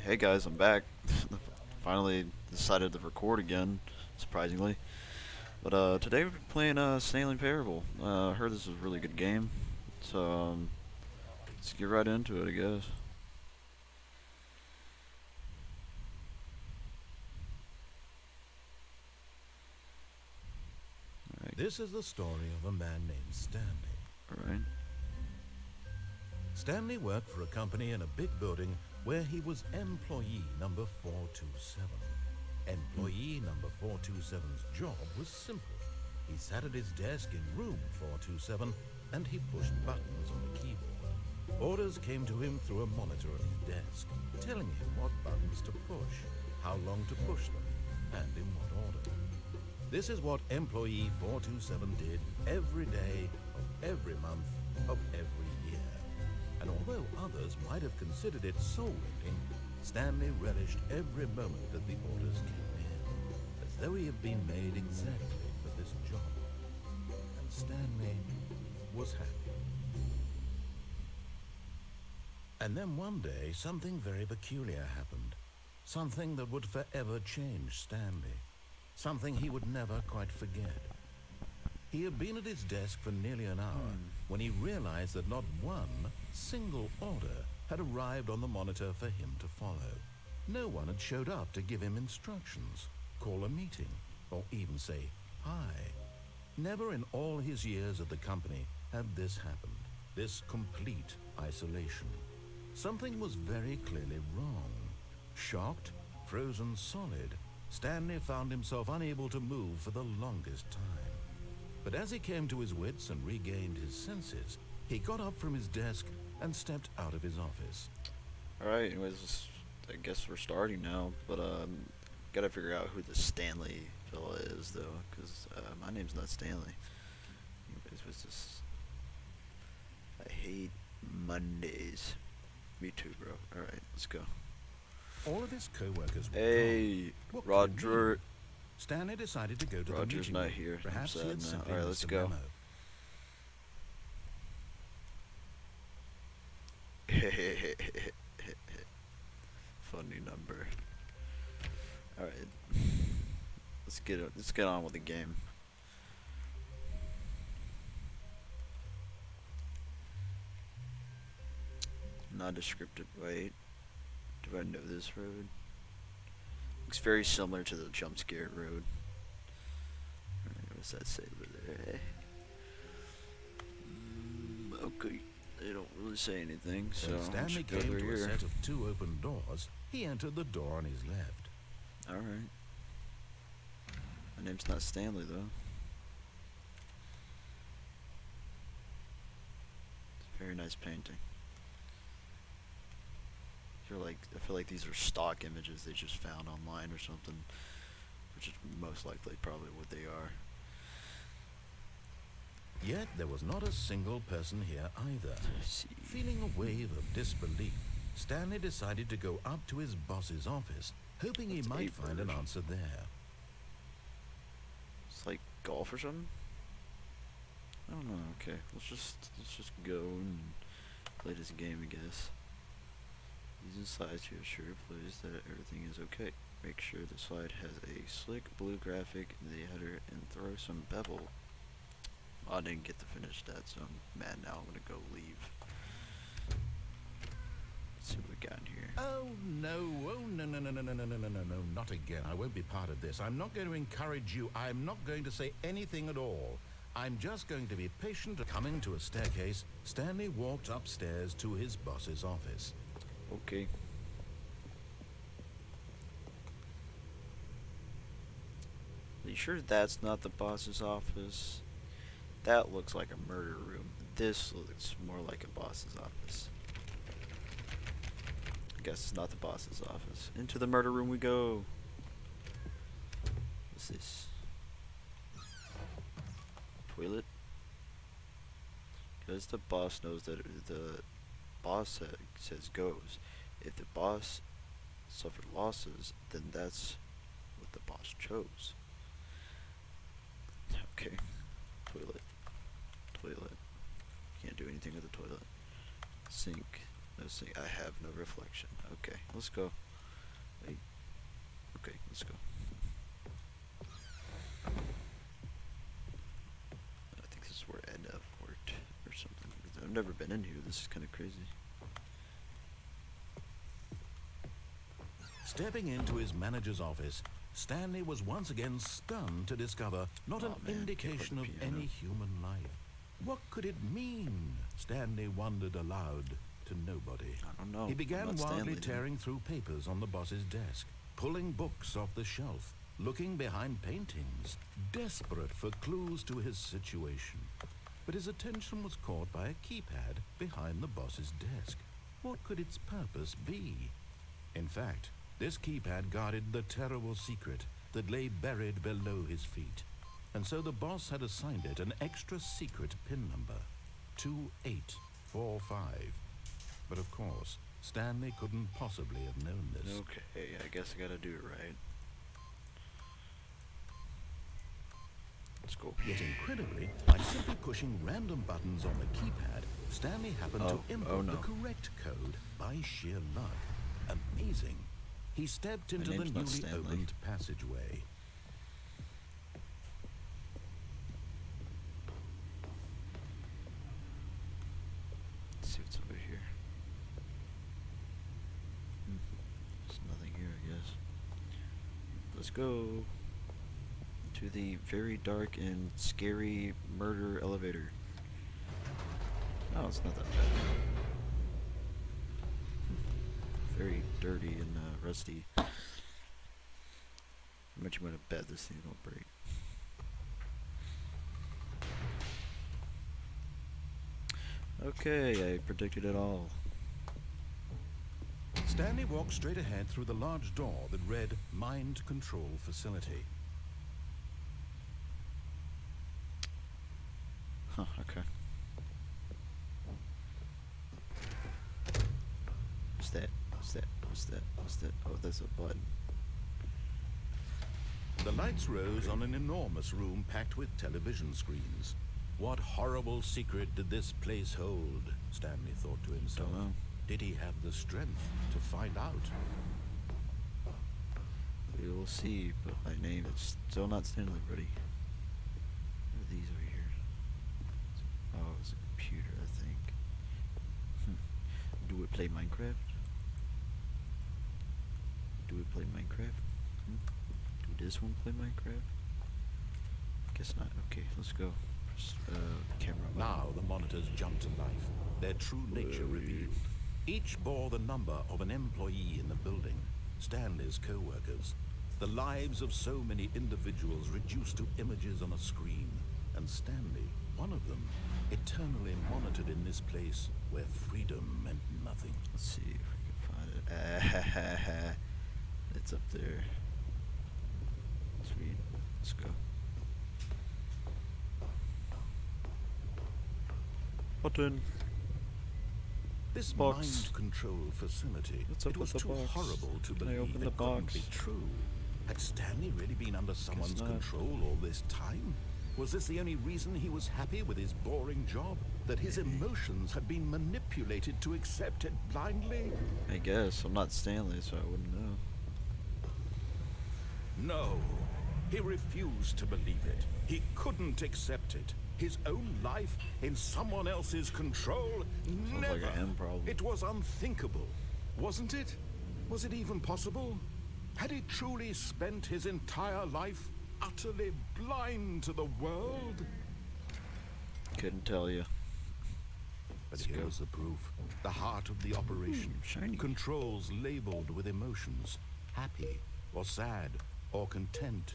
Hey guys, I'm back. Finally decided to record again, surprisingly. But today we're playing Stanley Parable. I heard this is a really good game, so let's get right into it, I guess. Alright, This is the story of a man named Stanley. alright. Stanley worked for a company in a big building where he was employee number 427. Employee number 427's job was simple. He sat at his desk in room 427 and he pushed buttons on the keyboard. Orders came to him through a monitor on his desk, telling him what buttons to push, how long to push them, and in what order. This is what employee 427 did every day of every month of every year. And although others might have considered it soul-rending, Stanley relished every moment that the orders came in, as though he had been made exactly for this job. And Stanley was happy. And then one day, something very peculiar happened. Something that would forever change Stanley. Something he would never quite forget. He had been at his desk for nearly an hour when he realized that not one single order had arrived on the monitor for him to follow. No one had showed up to give him instructions, call a meeting, or even say hi. Never in all his years at the company had this happened, this complete isolation. Something was very clearly wrong. Shocked, frozen solid, Stanley found himself unable to move for the longest time. But as he came to his wits and regained his senses, he got up from his desk and stepped out of his office. Alright, anyways, I guess we're starting now, but gotta figure out who the Stanley fella is, though, because my name's not Stanley. Anyways, what's this? I hate Mondays. Me too, bro. Alright, let's go. All of his co-workers were Hey, gone. What could it mean? Roger. Stanley decided to go to Roger's the meeting not room. here. I'm Perhaps he sad had now. simply Alright, missed let's a go. memo. Funny number. Alright. Let's get on with the game. Non-descriptive. Wait. Do I know this road? Looks very similar to the jump scare road. Alright, what's that say over there? Okay. They don't really say anything, so When I'll Stanley just go came over to a here. set of two open doors, he entered the door on his left. Alright. My name's not Stanley, though. It's a very nice painting. I feel like these are stock images they just found online or something, which is most likely probably what they are. Yet there was not a single person here either. Let's see. Feeling a wave of disbelief, Stanley decided to go up to his boss's office, hoping he That's might a find an version. answer there. It's like golf or something. I don't know. Okay, let's just go and play this game, I guess. Use the slides to assure employees that everything is okay. Make sure the slide has a slick blue graphic in the header and throw some bevel. I didn't get to finish that, so I'm mad now. I'm gonna go leave. Let's see what we got in here. Oh no, not again. I won't be part of this. I'm not going to encourage you. I'm not going to say anything at all. I'm just going to be patient. Coming to a staircase, Stanley walked upstairs to his boss's office. Okay. Are you sure that's not the boss's office? That looks like a murder room. This looks more like a boss's office. I guess it's not the boss's office. Into the murder room we go. What's this? Toilet? Because the boss knows that the boss says goes. If the boss suffered losses, then that's what the boss chose. Okay. Toilet. Toilet. Can't do anything with the toilet. Sink. No sink. I have no reflection. Okay, let's go. Okay, let's go. I think this is where Ed worked or something. I've never been in here. This is kind of crazy. Stepping into his manager's office, Stanley was once again stunned to discover not an indication of any human life. What could it mean? Stanley wondered aloud to nobody. I don't know. He began wildly Stanley, tearing through papers on the boss's desk, pulling books off the shelf, looking behind paintings, desperate for clues to his situation. But his attention was caught by a keypad behind the boss's desk. What could its purpose be? In fact, this keypad guarded the terrible secret that lay buried below his feet. And so the boss had assigned it an extra secret PIN number, 2845. But of course, Stanley couldn't possibly have known this. Okay, I guess I gotta do it right. Let's go. Yet incredibly, by simply pushing random buttons on the keypad, Stanley happened to input the correct code by sheer luck. Amazing. He stepped into the newly opened passageway. Let's see what's over here. There's nothing here, I guess. Let's go to the very dark and scary murder elevator. Oh, it's not that bad. Very dirty and rusty. I bet you went to bed, this thing don't break. Okay, I predicted it all. Stanley walked straight ahead through the large door that read Mind Control Facility. Huh, okay. What's that? What's that? What's that? What's that? Oh, there's a button. The lights rose on an enormous room packed with television screens. What horrible secret did this place hold? Stanley thought to himself. Don't know. Did he have the strength to find out? We will see, but my name is still not Stanley, buddy. What are these over here? Oh, it's a computer, I think. Do it play Minecraft? Do it play Minecraft? Do this one play Minecraft? Guess not. Okay, let's go. Camera. Now the monitors jumped to life, their true nature revealed. Each bore the number of an employee in the building, Stanley's co-workers. The lives of so many individuals reduced to images on a screen, and Stanley, one of them, eternally monitored in this place where freedom meant nothing. Let's see if we can find it. It's up there. Sweet. Let's go. Button. This Box. mind control facility, What's up it was with the too box? horrible to Can I believe open it the couldn't box? be true. Had Stanley really been under someone's not. control all this time? Was this the only reason he was happy with his boring job? That his emotions had been manipulated to accept it blindly? I guess. I'm not Stanley, so I wouldn't know. No. He refused to believe it. He couldn't accept it. His own life in someone else's control? Sounds Never. like a him problem. It was unthinkable, wasn't it? Was it even possible? Had he truly spent his entire life utterly blind to the world? Couldn't tell you. But Let's here go. was the proof. The heart of the operation. Shiny. Controls labeled with emotions. Happy or sad or content.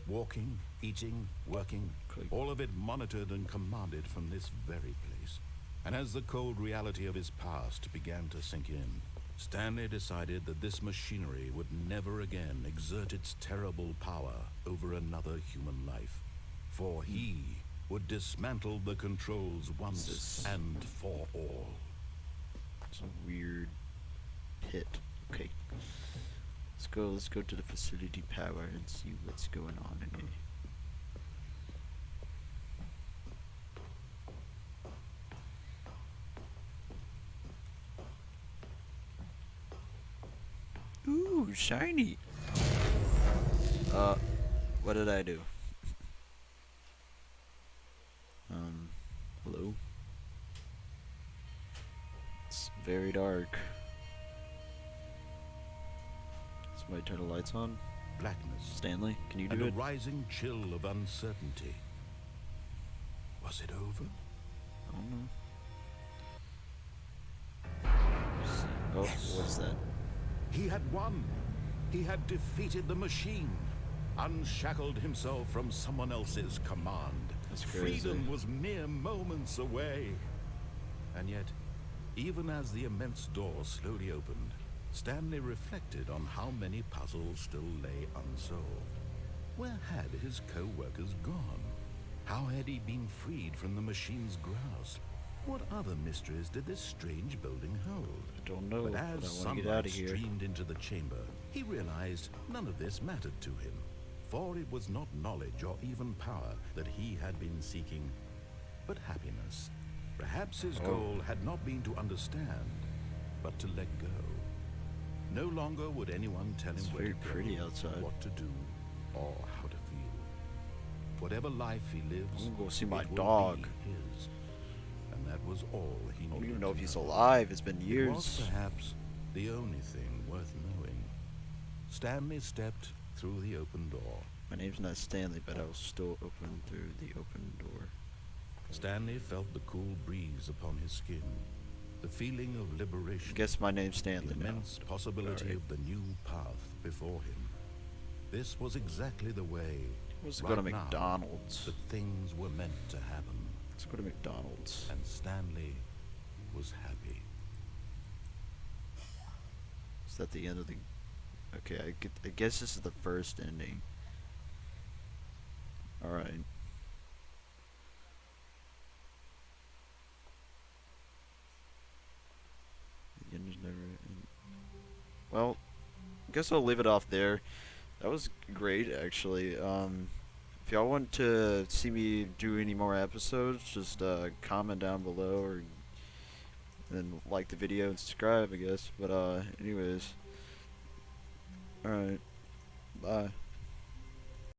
Walking, eating, working. Click. All of it monitored and commanded from this very place. And as the cold reality of his past began to sink in, Stanley decided that this machinery would never again exert its terrible power over another human life. For he would dismantle the controls once and for all. It's a weird pit. Okay. Let's go to the facility power and see what's going on in here. Ooh, shiny. What did I do? Hello? It's very dark. Somebody turn the lights on? Blackness. Stanley, can you And do a it? rising chill of uncertainty. Was it over? I don't know. Oh, Yes. what is that? He had won. He had defeated the machine, unshackled himself from someone else's command. That's crazy. Freedom was mere moments away. And yet, even as the immense door slowly opened, Stanley reflected on how many puzzles still lay unsolved. Where had his co-workers gone? How had he been freed from the machine's grasp? What other mysteries did this strange building hold? I don't know, But but as I want to sunlight get out of here. streamed into the chamber, he realized none of this mattered to him, for it was not knowledge or even power that he had been seeking, but happiness. Perhaps his goal had not been to understand, but to let go. No longer would anyone tell him It's where very to go, pretty outside. what to do, or how to feel. Whatever life he lives, I'm gonna go see my it will dog. be his. And that was all he I needed. don't even know if to he's know. alive. It's been It was years. perhaps the only thing worth knowing. Stanley stepped through the open door. My name's not Stanley, but I will still open through the open door. Stanley felt the cool breeze upon his skin, the feeling of I liberation, guess my name's the Stanley now. immense possibility Alright. of the new path before him. This was exactly the way, Let's go to right now, McDonald's. that things were meant to happen. Let's go to McDonald's. And Stanley was happy. Is that the end of the... Okay, I guess this is the first ending. Alright. The end is never... Well, I guess I'll leave it off there. That was great, actually. If y'all want to see me do any more episodes, just comment down below, or then like the video and subscribe, I guess. But anyways, all right, bye.